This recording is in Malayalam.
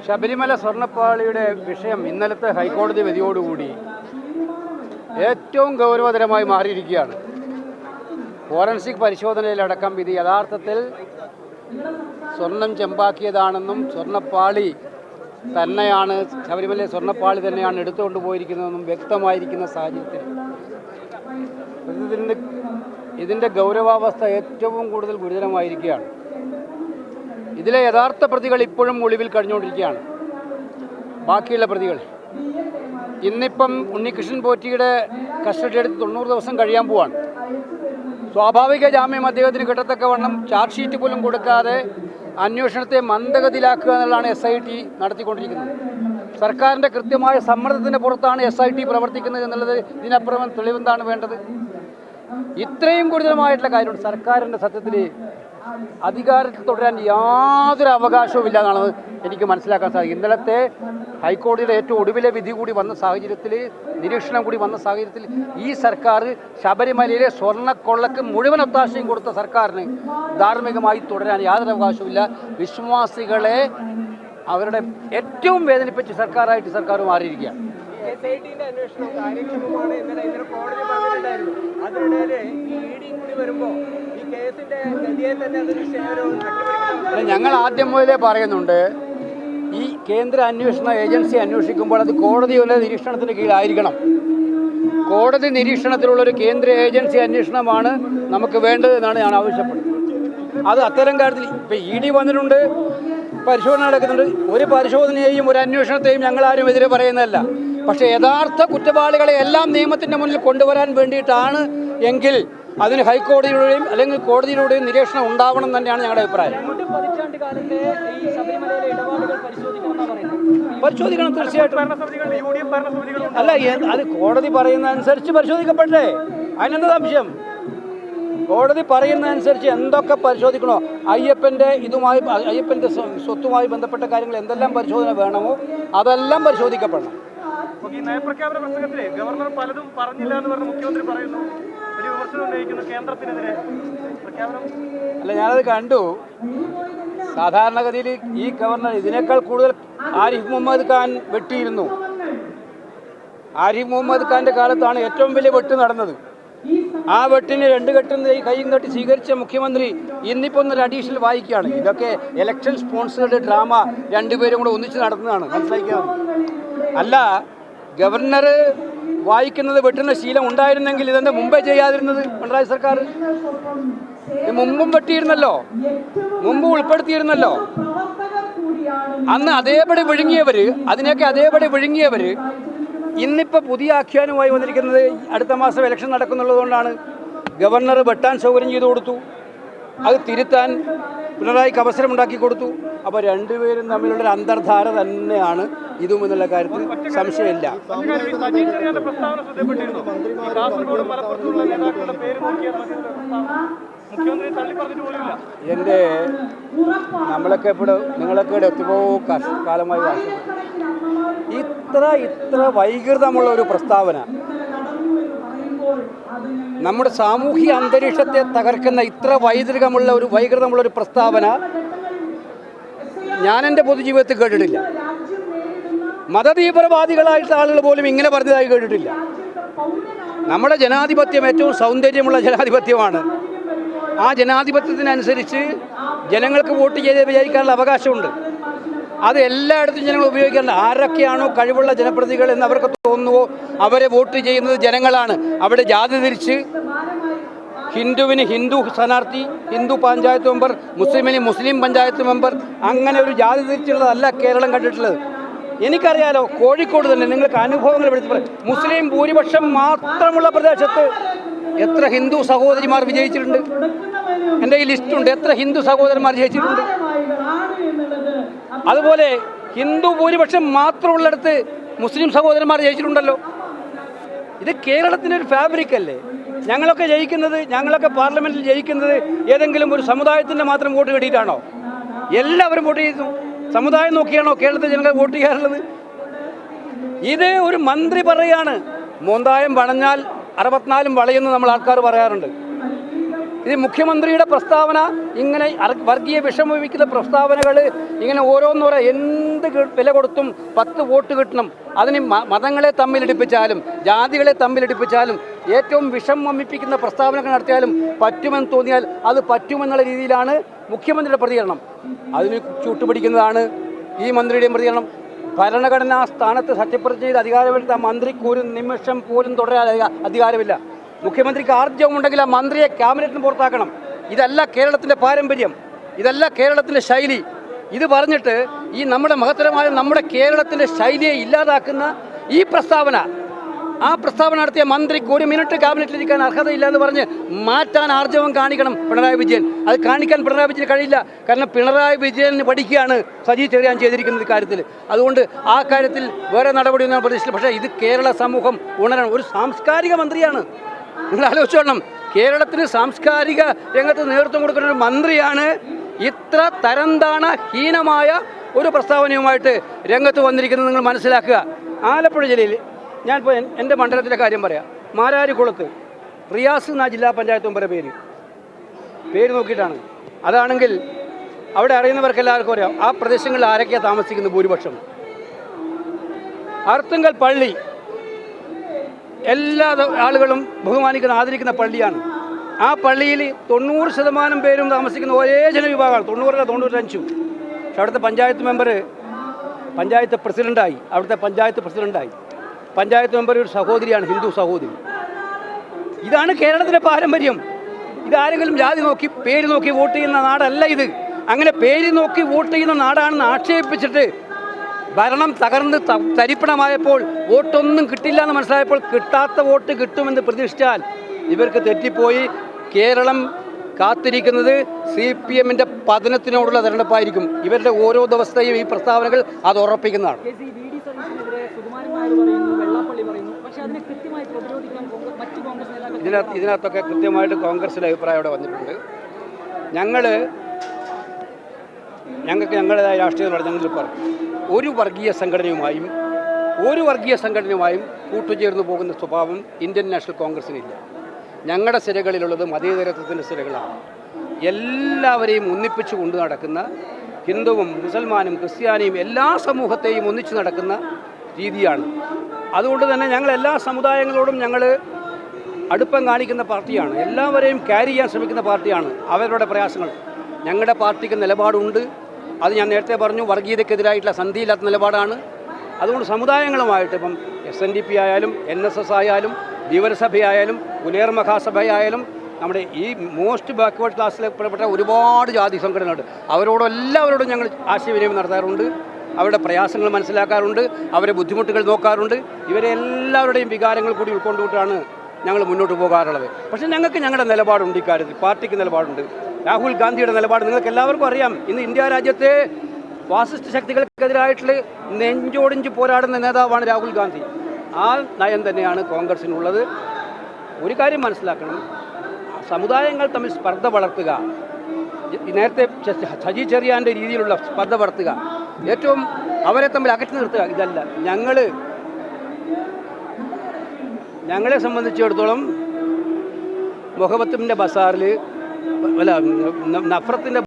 ശബരിമല സ്വർണ്ണപ്പാളിയുടെ വിഷയം ഇന്നലത്തെ ഹൈക്കോടതി വിധിയോടുകൂടി ഏറ്റവും ഗൗരവതരമായി മാറിയിരിക്കുകയാണ്. ഫോറൻസിക് പരിശോധനയിലടക്കം ഇത് യഥാർത്ഥത്തിൽ സ്വർണം ചെമ്പാക്കിയതാണെന്നും സ്വർണ്ണപ്പാളി തന്നെയാണ്, ശബരിമല സ്വർണ്ണപ്പാളി തന്നെയാണ് എടുത്തുകൊണ്ട് പോയിരിക്കുന്നതെന്നും വ്യക്തമായിരിക്കുന്ന സാഹചര്യത്തിൽ ഇതിൻ്റെ ഗൗരവാവസ്ഥ ഏറ്റവും കൂടുതൽ ഗുരുതരമായിരിക്കുകയാണ്. ഇതിലെ യഥാർത്ഥ പ്രതികൾ ഇപ്പോഴും ഒളിവിൽ കഴിഞ്ഞുകൊണ്ടിരിക്കുകയാണ്. ബാക്കിയുള്ള പ്രതികൾ ഇന്നിപ്പം ഉണ്ണികൃഷ്ണൻ പോറ്റിയുടെ കസ്റ്റഡി എടുത്ത് 90 ദിവസം കഴിയാൻ പോവാണ്. സ്വാഭാവിക ജാമ്യം അദ്ദേഹത്തിന് കിട്ടത്തക്കവണ്ണം ചാർജ് ഷീറ്റ് പോലും കൊടുക്കാതെ അന്വേഷണത്തെ മന്ദഗതിയിലാക്കുക എന്നുള്ളതാണ് SIT നടത്തിക്കൊണ്ടിരിക്കുന്നത്. സർക്കാരിൻ്റെ കൃത്യമായ സമ്മർദ്ദത്തിൻ്റെ പുറത്താണ് SIT പ്രവർത്തിക്കുന്നത് എന്നുള്ളത് ഇതിനപ്പുറം തെളിവെന്താണ് വേണ്ടത്? ഇത്രയും ഗുരുതരമായിട്ടുള്ള കാര്യമുണ്ട്. സർക്കാരിൻ്റെ സത്യത്തിൽ അധികാരത്തിൽ തുടരാൻ യാതൊരു അവകാശവും ഇല്ല എന്നാണ് എനിക്ക് മനസ്സിലാക്കാൻ സാധിക്കും. ഇന്നലത്തെ ഹൈക്കോടതിയുടെ ഏറ്റവും ഒടുവിലെ വിധി കൂടി വന്ന സാഹചര്യത്തിൽ, നിരീക്ഷണം കൂടി വന്ന സാഹചര്യത്തിൽ ഈ സർക്കാർ ശബരിമലയിലെ സ്വർണ്ണക്കൊള്ളക്ക് മുഴുവൻ ഒത്താശയും കൊടുത്ത സർക്കാരിന് ധാർമ്മികമായി തുടരാൻ യാതൊരു അവകാശവുമില്ല. വിശ്വാസികളെ അവരുടെ ഏറ്റവും വേദനിപ്പിച്ച സർക്കാരായിട്ട് സർക്കാർ മാറിയിരിക്കുകയാണ്. SITന്റെ അന്വേഷണം കാര്യക്ഷമമാണ് ഇന്നലെ കോടതി പറഞ്ഞിട്ടുണ്ടായിരുന്നു. അതിനിടയിൽ ഈ ED കൂടി വരുമ്പോൾ ഈ കേസിന്റെ ഗതിയെ തന്നെ അതൊരു ഞങ്ങൾ ആദ്യം മുതലേ പറയുന്നുണ്ട്, ഈ കേന്ദ്ര അന്വേഷണ ഏജൻസി അന്വേഷിക്കുമ്പോൾ അത് കോടതിയുടെ നിരീക്ഷണത്തിന് കീഴിലായിരിക്കണം. കോടതി നിരീക്ഷണത്തിലുള്ളൊരു കേന്ദ്ര ഏജൻസി അന്വേഷണമാണ് നമുക്ക് വേണ്ടത് എന്നാണ് ഞാൻ ആവശ്യപ്പെടുന്നത്. അത് അത്തരം കാര്യത്തിൽ ഇപ്പം ED വന്നിട്ടുണ്ട്, പരിശോധന നടക്കുന്നുണ്ട്. ഒരു പരിശോധനയെയും ഒരു അന്വേഷണത്തെയും ഞങ്ങളാരും എതിരെ പറയുന്നതല്ല. പക്ഷേ യഥാർത്ഥ കുറ്റവാളികളെ എല്ലാം നിയമത്തിൻ്റെ മുന്നിൽ കൊണ്ടുവരാൻ വേണ്ടിയിട്ടാണ് എങ്കിൽ അതിന് ഹൈക്കോടതിയിലൂടെയും അല്ലെങ്കിൽ കോടതിയിലൂടെയും നിരീക്ഷണം ഉണ്ടാവണം തന്നെയാണ് ഞങ്ങളുടെ അഭിപ്രായം. പരിശോധിക്കണം, തീർച്ചയായിട്ടും. അല്ല, അത് കോടതി പറയുന്ന അനുസരിച്ച് പരിശോധിക്കപ്പെട്ടേ, അതിനെന്താ സംശയം? കോടതി പറയുന്ന അനുസരിച്ച് എന്തൊക്കെ പരിശോധിക്കണോ, അയ്യപ്പൻ്റെ സ്വത്തുമായി ബന്ധപ്പെട്ട കാര്യങ്ങൾ എന്തെല്ലാം പരിശോധന വേണമോ അതെല്ലാം പരിശോധിക്കപ്പെടണം. ഈ നയപ്രഖ്യാപന പ്രസംഗത്തിലെ ഗവർണർ പലതും പറഞ്ഞില്ല എന്ന് പറഞ്ഞ് മുഖ്യമന്ത്രി പറയുന്നു, ഒരു വിമർശനം ഉന്നയിക്കുന്നു കേന്ദ്രത്തിനെതിരെ. പ്രഖ്യാപനം അല്ല, ഞാനത് കണ്ടു. സാധാരണഗതിയിൽ ഈ ഗവർണർ ഇതിനേക്കാൾ കൂടുതൽ ആരിഫ് മുഹമ്മദ് ഖാൻ വെട്ടിയിരുന്നു. ആരിഫ് മുഹമ്മദ് ഖാൻ്റെ കാലത്താണ് ഏറ്റവും വലിയ വെട്ട് നടന്നത്. ആ വെട്ടിന് 2 കെട്ടും കൈയും കെട്ടി സ്വീകരിച്ച മുഖ്യമന്ത്രി ഇന്നിപ്പോൾ ഒരു അഡീഷണൽ വായിക്കുകയാണ്. ഇതൊക്കെ ഇലക്ഷൻ സ്പോൺസേഡ് ഡ്രാമ രണ്ടുപേരും കൂടെ ഒന്നിച്ച് നടത്തുന്നതാണ്, മനസ്സിലാക്കിയത്. അല്ല, ഗവർണർ വായിക്കുന്നത് വെട്ടുന്ന ശീലം ഉണ്ടായിരുന്നെങ്കിൽ ഇതെന്താ മുമ്പേ ചെയ്യാതിരുന്നത് പിണറായി സർക്കാർ? മുമ്പും വെട്ടിയിരുന്നല്ലോ, മുമ്പ് ഉൾപ്പെടുത്തിയിരുന്നല്ലോ. അന്ന് അതേപടി വിഴുങ്ങിയവർ, അതിനെയൊക്കെ അതേപടി വിഴുങ്ങിയവർ ഇന്നിപ്പോൾ പുതിയ ആഖ്യാനവുമായി വന്നിരിക്കുന്നത് അടുത്ത മാസം ഇലക്ഷൻ നടക്കുന്നുള്ളതുകൊണ്ടാണ്. ഗവർണർ വെട്ടാൻ സൗകര്യം ചെയ്തു കൊടുത്തു, അത് തിരുത്താൻ പിണറായിക്ക് അവസരമുണ്ടാക്കി കൊടുത്തു. അപ്പോൾ രണ്ടുപേരും തമ്മിലുള്ളൊരു അന്തർധാര തന്നെയാണ് ഇതും എന്നുള്ള കാര്യത്തിൽ സംശയമില്ല. എൻ്റെ നമ്മളൊക്കെ ഇവിടെ നിങ്ങളൊക്കെ ഇവിടെ എത്തിപ്പോ കാലമായി ഇത്ര വൈകൃതമുള്ള ഒരു പ്രസ്താവന, നമ്മുടെ സാമൂഹിക അന്തരീക്ഷത്തെ തകർക്കുന്ന ഇത്ര വൈകൃതമുള്ള ഒരു പ്രസ്താവന ഞാൻ എൻ്റെ പൊതുജീവിതത്തിൽ കേട്ടിട്ടില്ല. മതതീവ്രവാദികളായിട്ടുള്ള ആളുകൾ പോലും ഇങ്ങനെ പറഞ്ഞതായി കേട്ടിട്ടില്ല. നമ്മുടെ ജനാധിപത്യം ഏറ്റവും സൗന്ദര്യമുള്ള ജനാധിപത്യമാണ്. ആ ജനാധിപത്യത്തിനനുസരിച്ച് ജനങ്ങൾക്ക് വോട്ട് ചെയ്ത് വിജയിക്കാനുള്ള അവകാശമുണ്ട്. അത് എല്ലായിടത്തും ജനങ്ങൾ ഉപയോഗിക്കേണ്ട. ആരൊക്കെയാണോ കഴിവുള്ള ജനപ്രതിനിധികൾ എന്ന് അവർക്ക് തോന്നുന്നുവോ അവരെ വോട്ട് ചെയ്യുന്നത് ജനങ്ങളാണ്. അവിടെ ജാതി തിരിച്ച് ഹിന്ദുവിന് ഹിന്ദു സ്ഥാനാർത്ഥി, ഹിന്ദു പഞ്ചായത്ത് മെമ്പർ, മുസ്ലിമിന് മുസ്ലിം പഞ്ചായത്ത് മെമ്പർ, അങ്ങനെ ഒരു ജാതി തിരിച്ചുള്ളതല്ല കേരളം കണ്ടിട്ടുള്ളത്. എനിക്കറിയാലോ, കോഴിക്കോട് തന്നെ നിങ്ങൾക്ക് അനുഭവങ്ങൾ എടുത്ത് മുസ്ലിം ഭൂരിപക്ഷം മാത്രമുള്ള പ്രദേശത്ത് എത്ര ഹിന്ദു സഹോദരിമാർ വിജയിച്ചിട്ടുണ്ട്. എൻ്റെ ഈ ലിസ്റ്റുണ്ട്, എത്ര ഹിന്ദു സഹോദരന്മാർ ജയിച്ചിട്ടുണ്ട്. അതുപോലെ ഹിന്ദു ഭൂരിപക്ഷം മാത്രമുള്ളിടത്ത് മുസ്ലിം സഹോദരന്മാർ ജയിച്ചിട്ടുണ്ടല്ലോ. ഇത് കേരളത്തിൻ്റെ ഒരു ഫാബ്രിക് അല്ലേ? ഞങ്ങളൊക്കെ പാർലമെൻറ്റിൽ ജയിക്കുന്നത് ഏതെങ്കിലും ഒരു സമുദായത്തിൻ്റെ മാത്രം വോട്ട് കിട്ടിയിട്ടാണോ? എല്ലാവരും വോട്ട് ചെയ്തു. സമുദായം നോക്കിയാണോ കേരളത്തിൽ ജനങ്ങൾ വോട്ട് ചെയ്യാറുള്ളത്? ഇത് ഒരു മന്ത്രി പറയാണ്, മോന്തായം പണഞ്ഞാൽ 64 വളയെന്ന് നമ്മൾ ആൾക്കാർ പറയാറുണ്ട്. ഇത് മുഖ്യമന്ത്രിയുടെ പ്രസ്താവന ഇങ്ങനെ വർഗീയ വിഷമൊഴിക്കുന്ന പ്രസ്താവനകൾ ഇങ്ങനെ ഓരോന്നോരോ എന്ത് വില കൊടുത്തും 10 വോട്ട് കിട്ടണം, അതിന് മതങ്ങളെ തമ്മിലിടിപ്പിച്ചാലും ജാതികളെ തമ്മിലിടിപ്പിച്ചാലും ഏറ്റവും വിഷം വമിപ്പിക്കുന്ന പ്രസ്താവനകൾ നടത്തിയാലും പറ്റുമെന്ന് തോന്നിയാൽ അത് പറ്റുമെന്നുള്ള രീതിയിലാണ് മുഖ്യമന്ത്രിയുടെ പ്രതികരണം. അതിന് ചൂട്ടുപിടിക്കുന്നതാണ് ഈ മന്ത്രിയുടെയും പ്രതികരണം. ഭരണഘടനാ സ്ഥാനത്ത് സത്യപ്രതിജ്ഞ ചെയ്ത് അധികാരമെടുത്ത മന്ത്രിക്ക് ഒരു നിമിഷം പോലും തുടരാൻ അധികാരമില്ല. മുഖ്യമന്ത്രിക്ക് ആർജവമുണ്ടെങ്കിൽ ആ മന്ത്രിയെ ക്യാബിനറ്റിന് പുറത്താക്കണം. ഇതല്ല കേരളത്തിൻ്റെ പാരമ്പര്യം, ഇതല്ല കേരളത്തിൻ്റെ ശൈലി. ഇത് പറഞ്ഞിട്ട് ഈ നമ്മുടെ മഹത്തരമായ നമ്മുടെ കേരളത്തിൻ്റെ ശൈലിയെ ഇല്ലാതാക്കുന്ന ഈ പ്രസ്താവന, ആ പ്രസ്താവന നടത്തിയ മന്ത്രിക്ക് 1 മിനിറ്റ് ക്യാബിനറ്റിലിരിക്കാൻ അർഹതയില്ല എന്ന് പറഞ്ഞ് മാറ്റാൻ ആർജവം കാണിക്കണം പിണറായി വിജയൻ. അത് കാണിക്കാൻ പിണറായി വിജയൻ കഴിയില്ല. കാരണം പിണറായി വിജയന് പഠിക്കുകയാണ് സജി ചെറിയാൻ ചെയ്തിരിക്കുന്നത് കാര്യത്തിൽ. അതുകൊണ്ട് ആ കാര്യത്തിൽ വേറെ നടപടിയൊന്നും പ്രതീക്ഷിച്ചില്ല. പക്ഷേ ഇത് കേരള സമൂഹം ഉണരണം. ഒരു സാംസ്കാരിക മന്ത്രിയാണ്. നിങ്ങൾ ആലോചിച്ചോളണം, കേരളത്തിന് സാംസ്കാരിക രംഗത്ത് നേതൃത്വം കൊടുക്കുന്ന ഒരു മന്ത്രിയാണ് ഇത്ര തരംതാണ ഹീനമായ ഒരു പ്രസ്താവനയുമായിട്ട് രംഗത്ത് വന്നിരിക്കുന്നത്. നിങ്ങൾ മനസ്സിലാക്കുക. ആലപ്പുഴ ജില്ലയിൽ ഞാനിപ്പോൾ എൻ്റെ മണ്ഡലത്തിലെ കാര്യം പറയാം. മാരാരിക്കുളത്ത് റിയാസ് എന്ന ജില്ലാ പഞ്ചായത്ത് മെമ്പറുടെ പേര് നോക്കിയിട്ടാണ്. അതാണെങ്കിൽ അവിടെ അറിയുന്നവർക്ക് എല്ലാവർക്കും അറിയാം ആ പ്രദേശങ്ങളിൽ ആരൊക്കെയാണ് താമസിക്കുന്നത്. ഭൂരിപക്ഷം അർത്തുങ്കൽ പള്ളി എല്ലാ ആളുകളും ബഹുമാനിക്കുന്ന ആദരിക്കുന്ന പള്ളിയാണ്. ആ പള്ളിയിൽ 90% പേരും താമസിക്കുന്ന ഒരേ ജനവിഭാഗമാണ്. 90 95. പക്ഷെ അവിടുത്തെ പഞ്ചായത്ത് മെമ്പർ പഞ്ചായത്ത് പ്രസിഡൻ്റായി. അവിടുത്തെ പഞ്ചായത്ത് പ്രസിഡൻ്റായി. പഞ്ചായത്ത് മെമ്പർ ഒരു സഹോദരിയാണ്, ഹിന്ദു സഹോദരി. ഇതാണ് കേരളത്തിൻ്റെ പാരമ്പര്യം. ഇതാരെങ്കിലും ജാതി നോക്കി പേര് നോക്കി വോട്ട് ചെയ്യുന്ന നാടല്ല ഇത്. അങ്ങനെ പേര് നോക്കി വോട്ട് ചെയ്യുന്ന നാടാണെന്ന് ആക്ഷേപിച്ചിട്ട് ഭരണം തകർന്ന് തരിപ്പണമായപ്പോൾ വോട്ടൊന്നും കിട്ടില്ല എന്ന് മനസ്സിലായപ്പോൾ കിട്ടാത്ത വോട്ട് കിട്ടുമെന്ന് പ്രതീക്ഷിച്ചാൽ ഇവർക്ക് തെറ്റിപ്പോയി. കേരളം കാത്തിരിക്കുന്നത് CPM-ന്റെ പതനത്തിനോടുള്ള തെരഞ്ഞെടുപ്പായിരിക്കും. ഇവരുടെ ഓരോ ദിവസത്തെയും ഈ പ്രസ്താവനകൾ അത് ഉറപ്പിക്കുന്നതാണ്. ഇതിനകത്തൊക്കെ കൃത്യമായിട്ട് കോൺഗ്രസിൻ്റെ അഭിപ്രായം ഇവിടെ വന്നിട്ടുണ്ട്. ഞങ്ങൾക്ക് ഞങ്ങളുടേതായ രാഷ്ട്രീയത്തോടെ ഞങ്ങൾ പറഞ്ഞു, ഒരു വർഗീയ സംഘടനയുമായും കൂട്ടുചേർന്ന് പോകുന്ന സ്വഭാവം ഇന്ത്യൻ നാഷണൽ കോൺഗ്രസിനില്ല. ഞങ്ങളുടെ സിരകളിലുള്ളത് മതേതരത്വത്തിൻ്റെ സിരകളാണ്. എല്ലാവരെയും ഒന്നിപ്പിച്ചു കൊണ്ടു നടക്കുന്ന, ഹിന്ദുവും മുസൽമാനും ക്രിസ്ത്യാനിയും എല്ലാ സമൂഹത്തെയും ഒന്നിച്ചു നടക്കുന്ന രീതിയാണ്. അതുകൊണ്ട് തന്നെ ഞങ്ങൾ എല്ലാ സമുദായങ്ങളോടും ഞങ്ങൾ അടുപ്പം കാണിക്കുന്ന പാർട്ടിയാണ്. എല്ലാവരെയും ക്യാരി ചെയ്യാൻ ശ്രമിക്കുന്ന പാർട്ടിയാണ്. അവരുടെ പ്രയാസങ്ങൾ ഞങ്ങളുടെ പാർട്ടിക്ക് നിലപാടുണ്ട്. അത് ഞാൻ നേരത്തെ പറഞ്ഞു, വർഗീയതയ്ക്കെതിരായിട്ടുള്ള സന്ധിയില്ലാത്ത നിലപാടാണ്. അതുകൊണ്ട് സമുദായങ്ങളുമായിട്ട് ഇപ്പം SNDP ആയാലും NSS ആയാലും ധീവരസഭയായാലും പുലേർ മഹാസഭയായാലും നമ്മുടെ ഈ മോസ്റ്റ് ബാക്ക്വേർഡ് ക്ലാസ്സിൽപ്പെട്ട ഒരുപാട് ജാതി സംഘടനകളുണ്ട്. എല്ലാവരോടും ഞങ്ങൾ ആശയവിനിമയം നടത്താറുണ്ട്. അവരുടെ പ്രയാസങ്ങൾ മനസ്സിലാക്കാറുണ്ട്. അവരുടെ ബുദ്ധിമുട്ടുകൾ നോക്കാറുണ്ട്. ഇവരെ എല്ലാവരുടെയും വികാരങ്ങൾ കൂടി ഉൾക്കൊണ്ടുകൊണ്ടാണ് ഞങ്ങൾ മുന്നോട്ട് പോകാറുള്ളത്. പക്ഷേ ഞങ്ങൾക്ക് ഞങ്ങളുടെ നിലപാടുണ്ട്. ഇക്കാര്യത്തിൽ പാർട്ടിക്ക് നിലപാടുണ്ട്. രാഹുൽ ഗാന്ധിയുടെ നിലപാട് നിങ്ങൾക്ക് എല്ലാവർക്കും അറിയാം. ഇന്ന് ഇന്ത്യ രാജ്യത്തെ ഫാസിസ്റ്റ് ശക്തികൾക്കെതിരായിട്ടുള്ള നെഞ്ചോടിഞ്ച് പോരാടുന്ന നേതാവാണ് രാഹുൽ ഗാന്ധി. ആ നയം തന്നെയാണ് കോൺഗ്രസിനുള്ളത്. ഒരു കാര്യം മനസ്സിലാക്കണം, സമുദായങ്ങൾ തമ്മിൽ സ്പർദ്ധ വളർത്തുക, നേരത്തെ സജി ചെറിയാൻ്റെ രീതിയിലുള്ള സ്പർദ്ധ വളർത്തുക, ഏറ്റവും അവരെ തമ്മിൽ അകറ്റി നിർത്തുക, ഇതല്ല. ഞങ്ങളെ സംബന്ധിച്ചിടത്തോളം മുഹബത്തിൻ്റെ ബസാറിൽ നഫ്രത്തിൻ്റെ